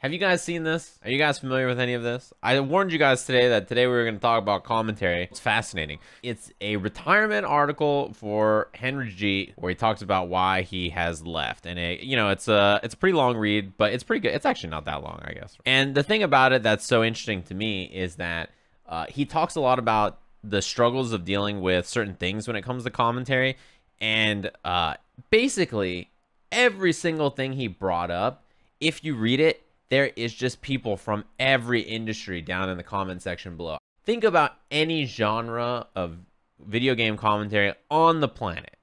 Have you guys seen this? Are you guys familiar with any of this? I warned you guys today that today we were going to talk about commentary. It's fascinating. It's a retirement article for HenryG where he talks about why he has left. And it's a pretty long read, but it's pretty good. It's actually not that long, I guess. And the thing about it that's so interesting to me is that he talks a lot about the struggles of dealing with certain things when it comes to commentary. And basically, every single thing he brought up, if you read it, there is just people from every industry down in the comment section below. Think about any genre of video game commentary on the planet.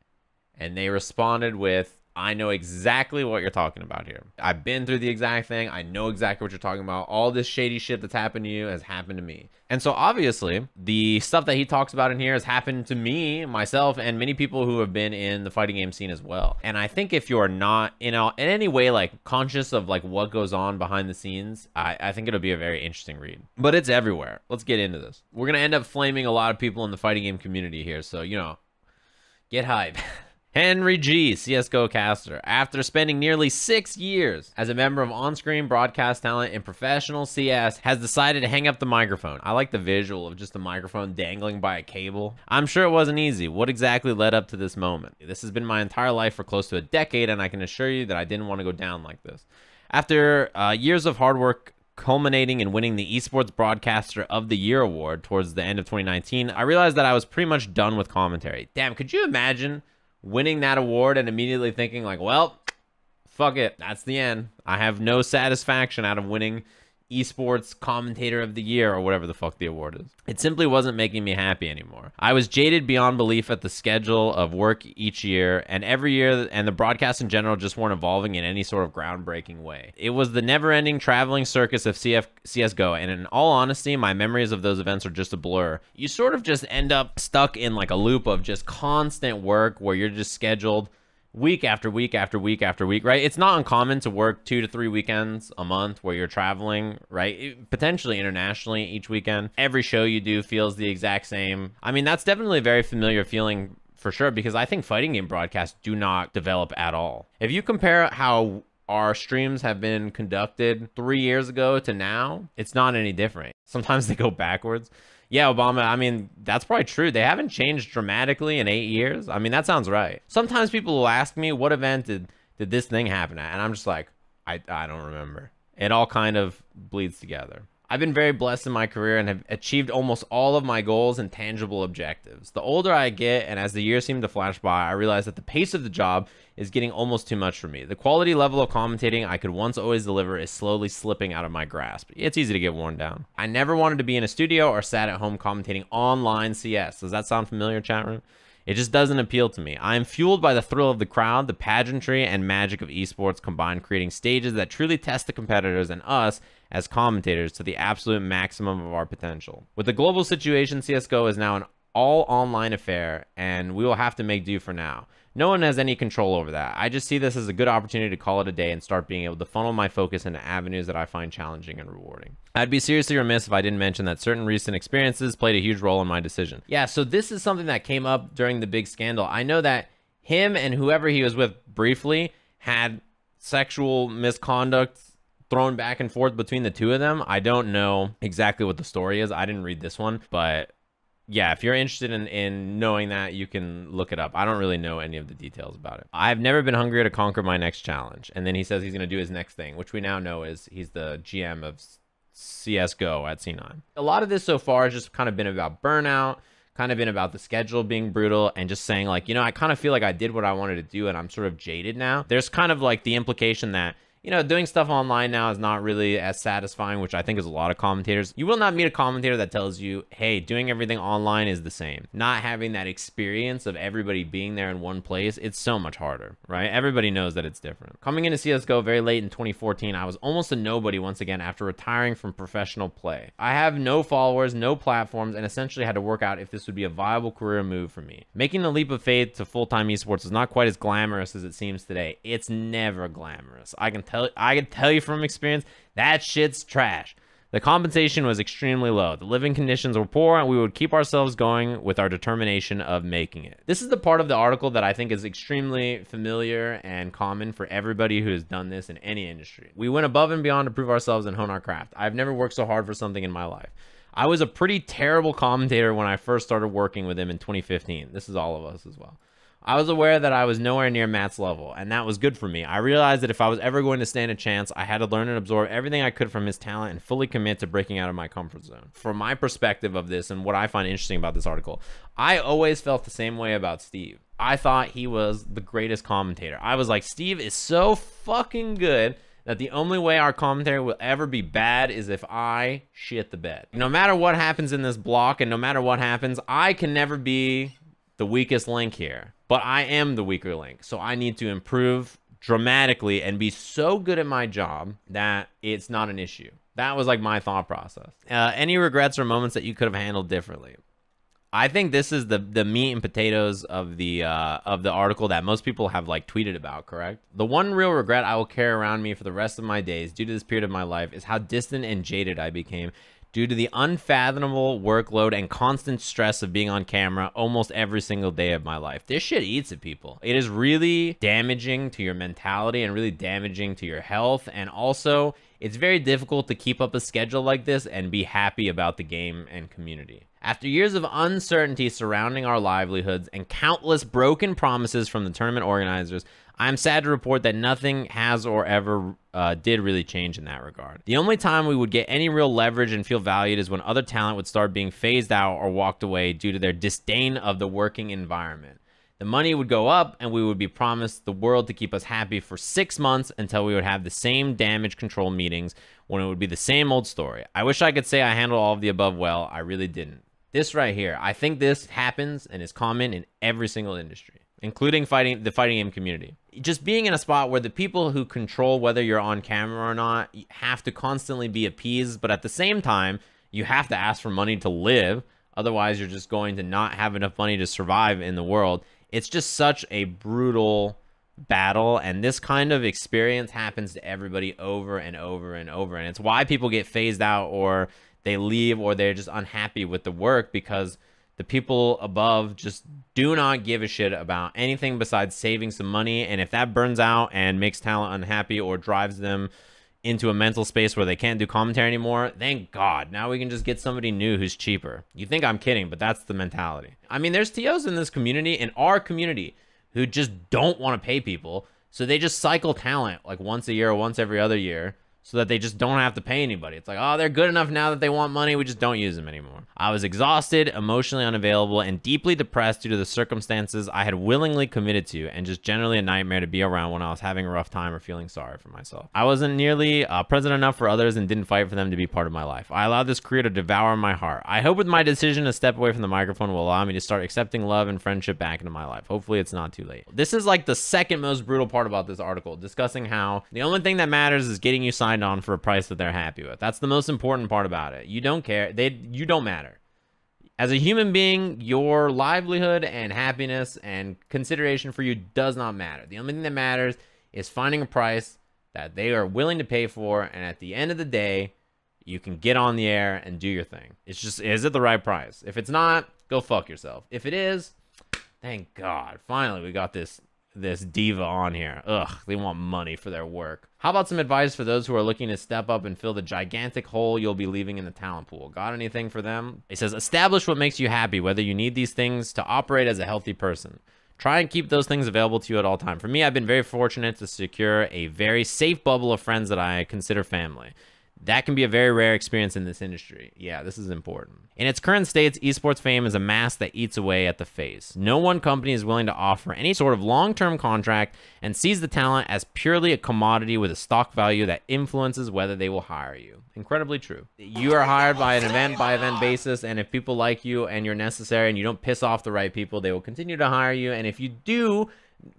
And they responded with, I know exactly what you're talking about here. I've been through the exact thing. I know exactly what you're talking about. All this shady shit that's happened to you has happened to me. And so obviously, the stuff that he talks about in here has happened to me, myself, and many people who have been in the fighting game scene as well. And I think if you're not, in any way, like, conscious of, like, what goes on behind the scenes, I think it'll be a very interesting read. But it's everywhere. Let's get into this. We're going to end up flaming a lot of people in the fighting game community here. So, get hype. HenryG, CSGO caster, after spending nearly 6 years as a member of on-screen broadcast talent in professional CS, has decided to hang up the microphone. I like the visual of just the microphone dangling by a cable. I'm sure it wasn't easy. What exactly led up to this moment? This has been my entire life for close to a decade, and I can assure you that I didn't want to go down like this. After years of hard work, culminating in winning the Esports Broadcaster of the Year award towards the end of 2019, I realized that I was pretty much done with commentary. Damn, could you imagine winning that award and immediately thinking like, well, fuck it, that's the end. I have no satisfaction out of winning Esports Commentator of the Year or whatever the fuck the award is. It simply wasn't making me happy anymore. I was jaded beyond belief at the schedule of work each year, and every year, and the broadcasts in general just weren't evolving in any sort of groundbreaking way. It was the never-ending traveling circus of CSGO, and in all honesty, my memories of those events are just a blur. You sort of just end up stuck in like a loop of just constant work where you're just scheduled week after week after week after week, right? It's not uncommon to work 2 to 3 weekends a month where you're traveling, right? Potentially internationally each weekend. Every show you do feels the exact same. I mean, that's definitely a very familiar feeling for sure, because I think fighting game broadcasts do not develop at all. If you compare how our streams have been conducted 3 years ago to now, it's not any different. Sometimes they go backwards. Yeah, Obama, I mean, that's probably true. They haven't changed dramatically in 8 years. I mean, that sounds right. Sometimes people will ask me, what event did this thing happen at? And I'm just like, I don't remember. It all kind of bleeds together. I've been very blessed in my career and have achieved almost all of my goals and tangible objectives. The older I get, and as the years seem to flash by, I realize that the pace of the job is getting almost too much for me. The quality level of commentating I could once always deliver is slowly slipping out of my grasp. It's easy to get worn down. I never wanted to be in a studio or sat at home commentating online CS. Does that sound familiar, chat room? It just doesn't appeal to me. I am fueled by the thrill of the crowd, the pageantry, and magic of esports combined, creating stages that truly test the competitors and us as commentators to the absolute maximum of our potential. With the global situation, CSGO is now an all-online affair, and we will have to make do for now. No one has any control over that. I just see this as a good opportunity to call it a day and start being able to funnel my focus into avenues that I find challenging and rewarding. I'd be seriously remiss if I didn't mention that certain recent experiences played a huge role in my decision. Yeah, so this is something that came up during the big scandal. I know that him and whoever he was with briefly had sexual misconduct thrown back and forth between the two of them. I don't know exactly what the story is. I didn't read this one, but yeah, if you're interested in knowing that, you can look it up. I don't really know any of the details about it. I've never been hungrier to conquer my next challenge. And then he says he's going to do his next thing, which we now know is he's the GM of CSGO at C9. A lot of this so far has just kind of been about burnout, kind of been about the schedule being brutal, and just saying like, I kind of feel like I did what I wanted to do and I'm sort of jaded now. There's kind of like the implication that doing stuff online now is not really as satisfying, which I think is a lot of commentators. You will not meet a commentator that tells you, hey, doing everything online is the same. Not having that experience of everybody being there in one place, it's so much harder, right? Everybody knows that it's different. Coming into CSGO very late in 2014, I was almost a nobody once again after retiring from professional play. I have no followers, no platforms, and essentially had to work out if this would be a viable career move for me. Making the leap of faith to full-time esports is not quite as glamorous as it seems today. It's never glamorous. I can tell you from experience, that shit's trash. The compensation was extremely low. The living conditions were poor, and we would keep ourselves going with our determination of making it. This is the part of the article that I think is extremely familiar and common for everybody who has done this in any industry. We went above and beyond to prove ourselves and hone our craft. I've never worked so hard for something in my life. I was a pretty terrible commentator when I first started working with him in 2015. This is all of us as well. I was aware that I was nowhere near Matt's level, and that was good for me. I realized that if I was ever going to stand a chance, I had to learn and absorb everything I could from his talent and fully commit to breaking out of my comfort zone. From my perspective of this and what I find interesting about this article, I always felt the same way about Steve. I thought he was the greatest commentator. I was like, Steve is so fucking good that the only way our commentary will ever be bad is if I shit the bed. No matter what happens in this block and no matter what happens, I can never be the weakest link here. But I am the weaker link, so I need to improve dramatically and be so good at my job that it's not an issue. That was like my thought process. Any regrets or moments that you could have handled differently? I think this is the meat and potatoes of the article that most people have like tweeted about, correct? The one real regret I will carry around me for the rest of my days due to this period of my life is how distant and jaded I became due to the unfathomable workload and constant stress of being on camera almost every single day of my life. This shit eats at people. It is really damaging to your mentality and really damaging to your health. And also, it's very difficult to keep up a schedule like this and be happy about the game and community. After years of uncertainty surrounding our livelihoods and countless broken promises from the tournament organizers, I'm sad to report that nothing has or ever did really change in that regard. The only time we would get any real leverage and feel valued is when other talent would start being phased out or walked away due to their disdain of the working environment. The money would go up and we would be promised the world to keep us happy for 6 months until we would have the same damage control meetings when it would be the same old story. I wish I could say I handled all of the above well. I really didn't. This right here, I think this happens and is common in every single industry, including the fighting game community. Just being in a spot where the people who control whether you're on camera or not have to constantly be appeased, but at the same time, you have to ask for money to live. Otherwise, you're just going to not have enough money to survive in the world. It's just such a brutal battle, and this kind of experience happens to everybody over and over and over. And it's why people get phased out or they leave or they're just unhappy with the work, because the people above just do not give a shit about anything besides saving some money. And if that burns out and makes talent unhappy or drives them into a mental space where they can't do commentary anymore, thank God. Now we can just get somebody new who's cheaper. You think I'm kidding, but that's the mentality. I mean, there's TOs in this community, in our community, who just don't want to pay people. So they just cycle talent like once a year or once every other year, so that they just don't have to pay anybody. It's like, oh, they're good enough now that they want money. We just don't use them anymore. I was exhausted, emotionally unavailable, and deeply depressed due to the circumstances I had willingly committed to, and just generally a nightmare to be around when I was having a rough time or feeling sorry for myself. I wasn't nearly present enough for others and didn't fight for them to be part of my life. I allowed this career to devour my heart. I hope with my decision to step away from the microphone will allow me to start accepting love and friendship back into my life. Hopefully it's not too late. This is like the second most brutal part about this article, discussing how the only thing that matters is getting you signed on for a price that they're happy with. That's the most important part about it. You don't care. You don't matter. As a human being, your livelihood and happiness and consideration for you does not matter. The only thing that matters is finding a price that they are willing to pay for, and at the end of the day, you can get on the air and do your thing. It's just, is it the right price? If it's not, go fuck yourself. If it is, thank God. Finally, we got this diva on here. Ugh, they want money for their work. How about some advice for those who are looking to step up and fill the gigantic hole you'll be leaving in the talent pool? Got anything for them? It says, establish what makes you happy, whether you need these things to operate as a healthy person. Try and keep those things available to you at all times. For me, I've been very fortunate to secure a very safe bubble of friends that I consider family. That can be a very rare experience in this industry. Yeah, this is important. In its current states, esports fame is a mask that eats away at the face. No one company is willing to offer any sort of long-term contract and sees the talent as purely a commodity with a stock value that influences whether they will hire you. Incredibly true. You are hired by an event-by-event basis, and if people like you and you're necessary and you don't piss off the right people, they will continue to hire you. And if you do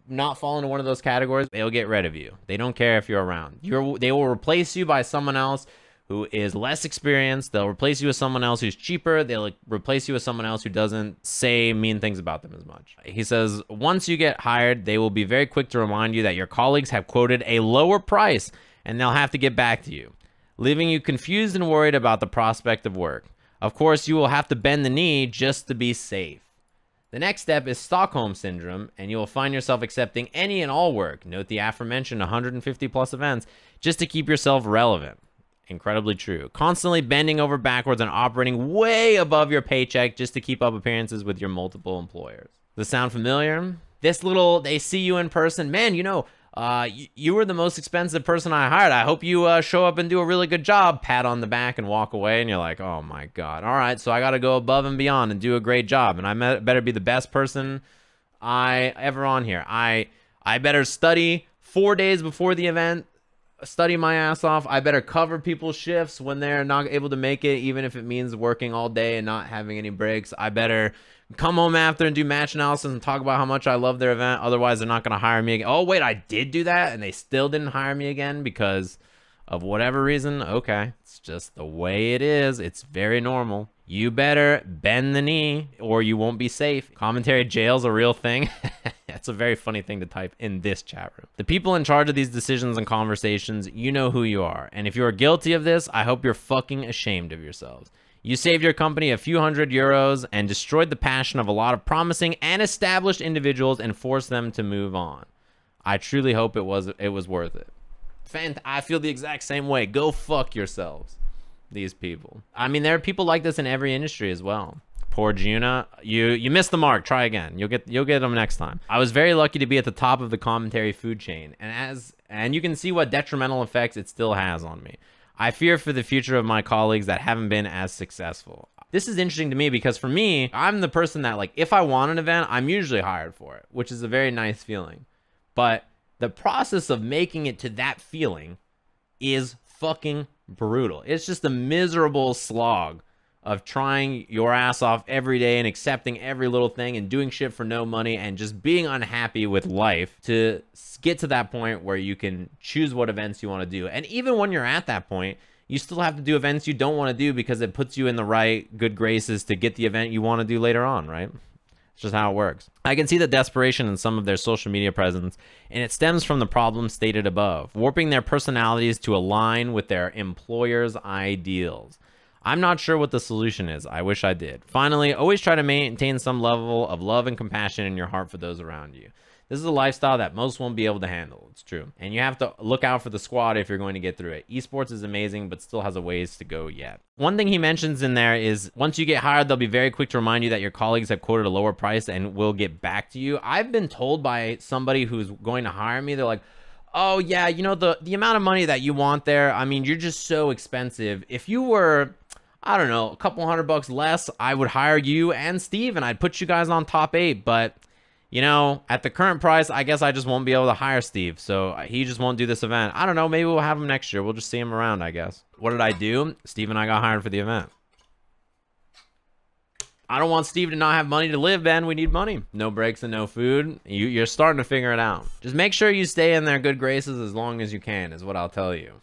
not fall into one of those categories, they'll get rid of you. They don't care if you're around. They will replace you by someone else who is less experienced. They'll replace you with someone else who's cheaper. They'll replace you with someone else who doesn't say mean things about them as much. He says, once you get hired, they will be very quick to remind you that your colleagues have quoted a lower price and they'll have to get back to you. leaving you confused and worried about the prospect of work. Of course, you will have to bend the knee just to be safe. The next step is Stockholm Syndrome, and you will find yourself accepting any and all work. Note the aforementioned 150 plus events just to keep yourself relevant. Incredibly true. Constantly bending over backwards and operating way above your paycheck just to keep up appearances with your multiple employers. Does this sound familiar? They see you in person. Man, you know, you were the most expensive person I hired. I hope you show up and do a really good job. Pat on the back and walk away, and you're like, oh my God. All right, so I got to go above and beyond and do a great job, and I better be the best person I ever on here. I better study 4 days before the event, study my ass off. I better cover people's shifts when they're not able to make it, even if it means working all day and not having any breaks. I better come home after and do match analysis and talk about how much I love their event. Otherwise, they're not going to hire me again. Oh, wait, I did do that, and they still didn't hire me again because of whatever reason. Okay, it's just the way it is. It's very normal. You better bend the knee or you won't be safe. Commentary jail's a real thing. That's a very funny thing to type in this chat room. The people in charge of these decisions and conversations, you know who you are. And if you are guilty of this, I hope you're fucking ashamed of yourselves. You saved your company a few €100 and destroyed the passion of a lot of promising and established individuals and forced them to move on. I truly hope it was worth it. I feel the exact same way. Go fuck yourselves, these people. I mean, there are people like this in every industry as well. Poor Juna, you missed the mark. Try again. You'll get them next time. I was very lucky to be at the top of the commentary food chain, and you can see what detrimental effects it still has on me. I fear for the future of my colleagues that haven't been as successful. This is interesting to me because for me, I'm the person that, like, if I want an event, I'm usually hired for it, which is a very nice feeling. But the process of making it to that feeling is fucking brutal. It's just a miserable slog of trying your ass off every day and accepting every little thing and doing shit for no money and just being unhappy with life to get to that point where you can choose what events you want to do. And even when you're at that point, you still have to do events you don't want to do because it puts you in the right good graces to get the event you want to do later on, right? It's just how it works. I can see the desperation in some of their social media presence, and it stems from the problems stated above, warping their personalities to align with their employer's ideals. I'm not sure what the solution is. I wish I did. Finally, always try to maintain some level of love and compassion in your heart for those around you. This is a lifestyle that most won't be able to handle. It's true. And you have to look out for the squad if you're going to get through it. Esports is amazing, but still has a ways to go yet. One thing he mentions in there is once you get hired, they'll be very quick to remind you that your colleagues have quoted a lower price and will get back to you. I've been told by somebody who's going to hire me, they're like, oh yeah, you know, the amount of money that you want there, I mean, you're just so expensive. If you were, I don't know, a couple $100 less, I would hire you and Steve and I'd put you guys on top 8. But, you know, at the current price, I guess I just won't be able to hire Steve. So he just won't do this event. I don't know. Maybe we'll have him next year. We'll just see him around, I guess. What did I do? Steve and I got hired for the event. I don't want Steve to not have money to live, Ben. We need money. No breaks and no food. You're starting to figure it out. Just make sure you stay in their good graces as long as you can is what I'll tell you.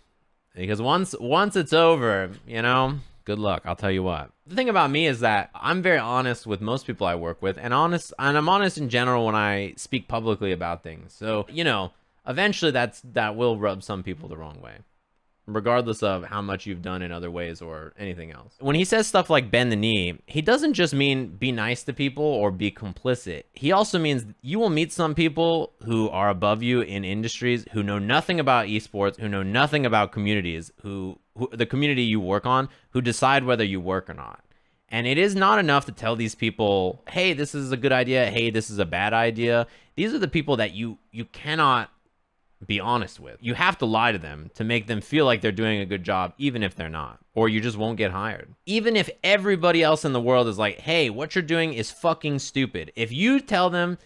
Because once it's over, you know, good luck. I'll tell you what. The thing about me is that I'm very honest with most people I work with, and I'm honest in general when I speak publicly about things. So, you know, eventually that will rub some people the wrong way, regardless of how much you've done in other ways or anything else. When he says stuff like bend the knee, he doesn't just mean be nice to people or be complicit. He also means you will meet some people who are above you in industries who know nothing about esports, who know nothing about communities, who the community you work on, who decide whether you work or not. And it is not enough to tell these people, hey, this is a good idea. Hey, this is a bad idea. These are the people that you cannot be honest with. You have to lie to them to make them feel like they're doing a good job, even if they're not, or you just won't get hired. Even if everybody else in the world is like, hey, what you're doing is fucking stupid. If you tell them,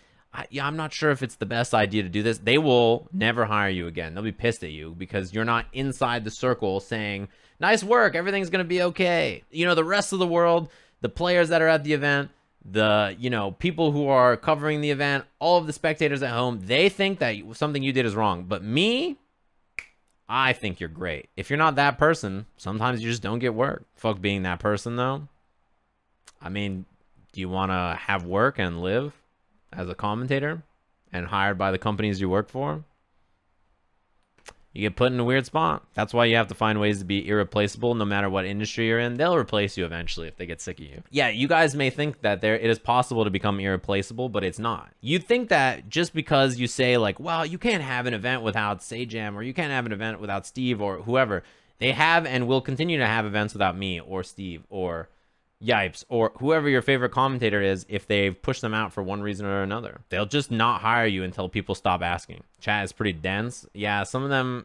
yeah, I'm not sure if it's the best idea to do this, they will never hire you again. They'll be pissed at you because you're not inside the circle saying, nice work, everything's going to be okay. You know, the rest of the world, the players that are at the event, the, you know, people who are covering the event, all of the spectators at home, they think that something you did is wrong. But me, I think you're great. If you're not that person, sometimes you just don't get work. Fuck being that person, though. I mean, do you want to have work and live as a commentator and hired by the companies you work for? You get put in a weird spot. That's why you have to find ways to be irreplaceable no matter what industry you're in. They'll replace you eventually if they get sick of you. Yeah, you guys may think that it is possible to become irreplaceable, but it's not. You think that just because you say like, well, you can't have an event without Sajam, or you can't have an event without Steve or whoever. They have and will continue to have events without me or Steve or Yipes or whoever your favorite commentator is. If they've pushed them out for one reason or another, they'll just not hire you until people stop asking. Chat is pretty dense. Yeah, some of them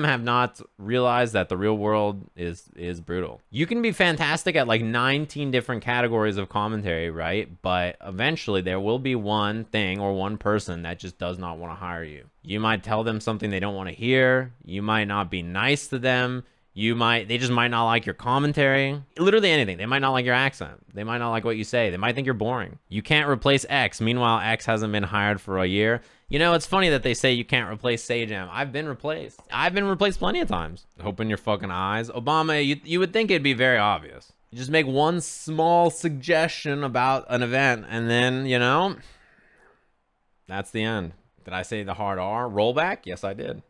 have not realized that the real world is brutal. You can be fantastic at like 19 different categories of commentary, right? But eventually there will be one thing or one person that just does not want to hire you. You might tell them something they don't want to hear. You might not be nice to them. They just might not like your commentary. Literally anything. They might not like your accent. They might not like what you say. They might think you're boring. You can't replace X. Meanwhile, X hasn't been hired for a year. You know, it's funny that they say you can't replace Sajam. I've been replaced. I've been replaced plenty of times. Open your fucking eyes. Obama, you would think it'd be very obvious. You just make one small suggestion about an event and then, you know, that's the end. Did I say the hard R? Rollback? Yes, I did.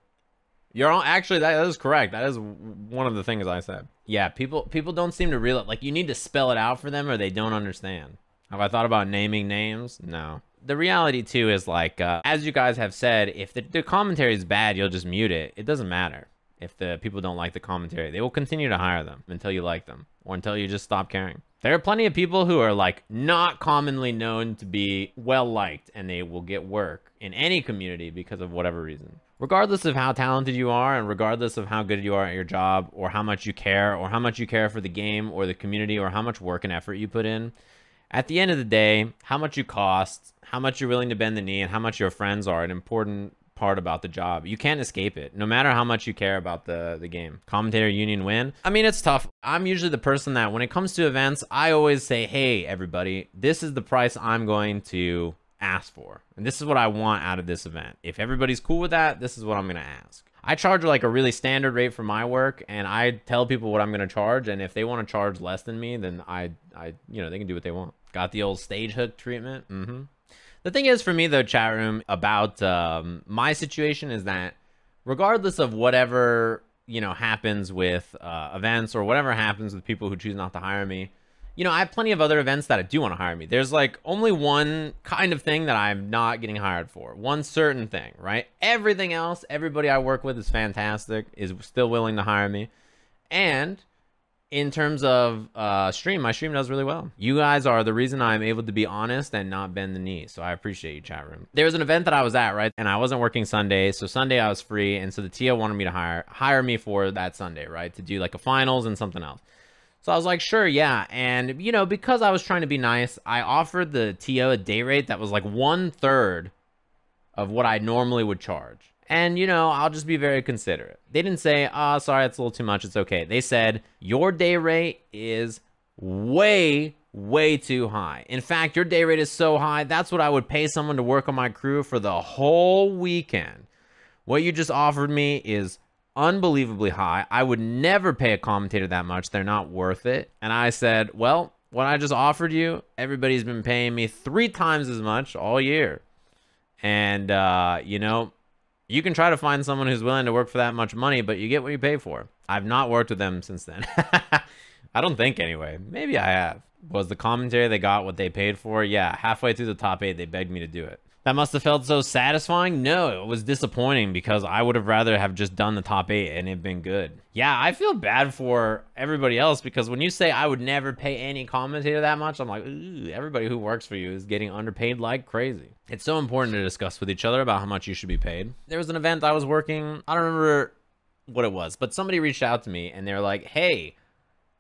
You're all, actually, that is correct. That is one of the things I said. Yeah, people don't seem to realize, like, you need to spell it out for them or they don't understand. Have I thought about naming names? No. The reality too is like, as you guys have said, if the commentary is bad, you'll just mute it. It doesn't matter if the people don't like the commentary. They will continue to hire them until you like them or until you just stop caring. There are plenty of people who are like not commonly known to be well liked, and they will get work in any community because of whatever reason. Regardless of how talented you are and regardless of how good you are at your job or how much you care for the game or the community or how much work and effort you put in, at the end of the day, how much you cost, how much you're willing to bend the knee, and how much your friends are an important part about the job. You can't escape it, no matter how much you care about the game. Commentator union win. I mean, it's tough. I'm usually the person that when it comes to events, I always say, hey, everybody, this is the price I'm going to ask for. And this is what I want out of this event. If everybody's cool with that, this is what I'm going to ask. I charge like a really standard rate for my work, and I tell people what I'm going to charge. And if they want to charge less than me, then you know, they can do what they want. Got the old stage hook treatment. The thing is for me though, chat room, about my situation is that regardless of whatever, you know, happens with events or whatever happens with people who choose not to hire me, you know, I have plenty of other events that do want to hire me. There's like only one kind of thing that I'm not getting hired for. One certain thing, right? Everything else, everybody I work with is fantastic, is still willing to hire me. And in terms of my stream does really well. You guys are the reason I'm able to be honest and not bend the knee. So I appreciate you, chat room. There was an event that I was at, right? And I wasn't working Sunday. So Sunday I was free. And so the TO wanted me to hire me for that Sunday, right? To do like a finals and something else. So I was like, sure, yeah. And, you know, because I was trying to be nice, I offered the TO a day rate that was like 1/3 of what I normally would charge. And, you know, I'll just be very considerate. They didn't say, oh, sorry, it's a little too much. It's okay. They said, your day rate is way, way too high. In fact, your day rate is so high, that's what I would pay someone to work on my crew for the whole weekend. What you just offered me is unbelievably high. I would never pay a commentator that much. They're not worth it. And I said, well, what I just offered you, everybody's been paying me 3 times as much all year. And, you know, you can try to find someone who's willing to work for that much money, but you get what you pay for. I've not worked with them since then. I don't think anyway. Maybe I have. Was the commentary they got what they paid for? Yeah, halfway through the top 8, they begged me to do it. That must have felt so satisfying. No, it was disappointing because I would have rather have just done the top 8 and it'd been good. Yeah, I feel bad for everybody else because when you say I would never pay any commentator that much, I'm like, ooh, everybody who works for you is getting underpaid like crazy. It's so important to discuss with each other about how much you should be paid. There was an event I was working, I don't remember what it was, but somebody reached out to me and they're like, hey,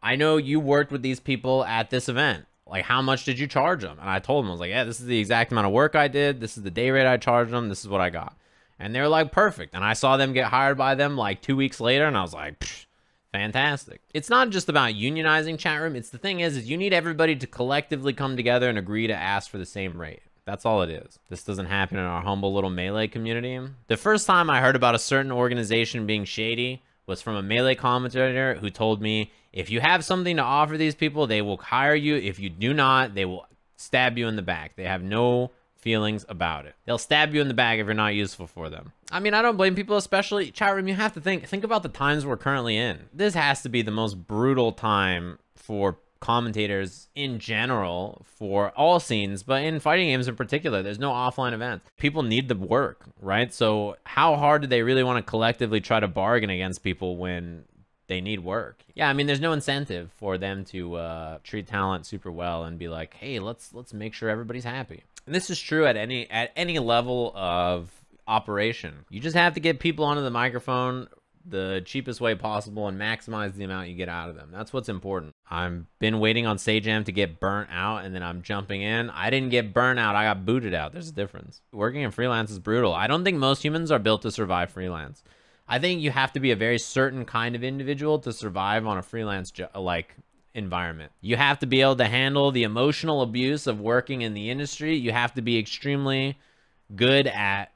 I know you worked with these people at this event. Like, how much did you charge them? And I told them, I was like, yeah, this is the exact amount of work I did. This is the day rate I charged them. This is what I got. And they were like, perfect. And I saw them get hired by them like 2 weeks later. And I was like, psh, fantastic. It's not just about unionizing, chat room. It's the thing is you need everybody to collectively come together and agree to ask for the same rate. That's all it is. This doesn't happen in our humble little Melee community. The first time I heard about a certain organization being shady was from a Melee commentator who told me, if you have something to offer these people, they will hire you. If you do not, they will stab you in the back. They have no feelings about it. They'll stab you in the back if you're not useful for them. I mean, I don't blame people, especially chat room. You have to think about the times we're currently in. This has to be the most brutal time for commentators in general, for all scenes, but in fighting games in particular. There's no offline events. People need the work, right? So how hard do they really want to collectively try to bargain against people when they need work? Yeah, I mean, there's no incentive for them to treat talent super well and be like, hey, let's make sure everybody's happy. And this is true at any level of operation. You just have to get people onto the microphone the cheapest way possible and maximize the amount you get out of them. That's what's important. I've been waiting on Sajam to get burnt out, and then I'm jumping in. I didn't get burnt out. I got booted out. There's a difference. Working in freelance is brutal. I don't think most humans are built to survive freelance. I think you have to be a very certain kind of individual to survive on a freelance environment. You have to be able to handle the emotional abuse of working in the industry. You have to be extremely good at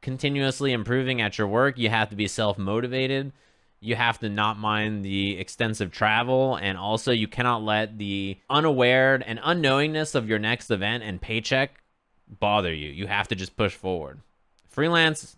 continuously improving at your work. You have to be self-motivated. You have to not mind the extensive travel, and also you cannot let the unaware and unknowingness of your next event and paycheck bother you. You have to just push forward. Freelance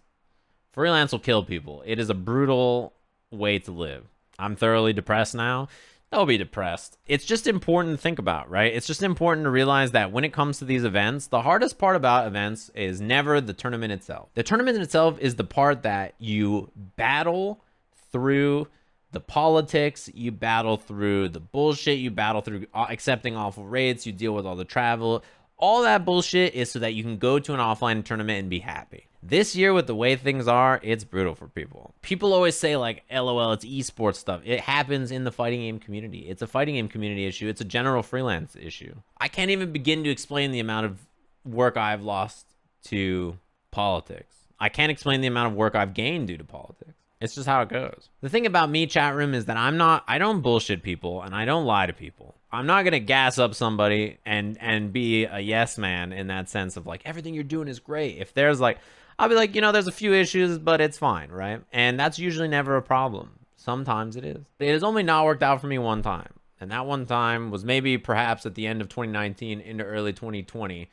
will kill people. It is a brutal way to live. I'm thoroughly depressed now. They'll be depressed. It's just important to think about, right? It's just important to realize that when it comes to these events, the hardest part about events is never the tournament itself. The tournament itself is the part that you battle through the politics, you battle through the bullshit, you battle through accepting awful rates, you deal with all the travel. All that bullshit is so that you can go to an offline tournament and be happy. This year, with the way things are, it's brutal for people. People always say, like, LOL, it's esports stuff. It happens in the fighting game community. It's a fighting game community issue. It's a general freelance issue. I can't even begin to explain the amount of work I've lost to politics. I can't explain the amount of work I've gained due to politics. It's just how it goes. The thing about me, chat room, is that I don't bullshit people and I don't lie to people. I'm not going to gas up somebody and be a yes man in that sense of like, everything you're doing is great. If there's like, I'll be like, you know, there's a few issues, but it's fine, right? And that's usually never a problem. Sometimes it is. It has only not worked out for me one time. And that one time was maybe perhaps at the end of 2019 into early 2020,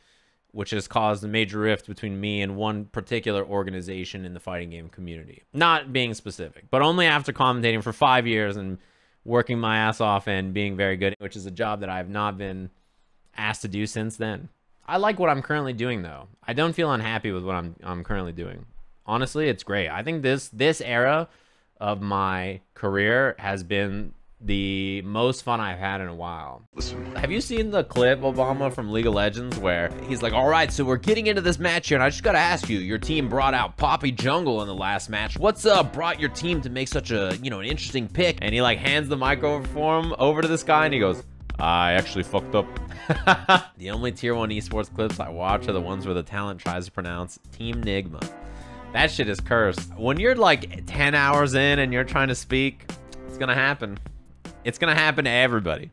which has caused a major rift between me and one particular organization in the fighting game community. Not being specific, but only after commentating for 5 years and working my ass off and being very good, which is a job that I have not been asked to do since then. I like what I'm currently doing, though. I don't feel unhappy with what I'm currently doing. Honestly, it's great. I think this era of my career has been the most fun I've had in a while. Listen. Have you seen the clip, Obama, from League of Legends where he's like, all right, so we're getting into this match here, and I just gotta ask you, your team brought out Poppy Jungle in the last match. What's brought your team to make such a, you know, an interesting pick? And he like hands the mic over to this guy, and he goes, I actually fucked up. The only tier 1 esports clips I watch are the ones where the talent tries to pronounce Team Nigma. That shit is cursed. When you're like 10 hours in and you're trying to speak, it's gonna happen. It's gonna happen to everybody.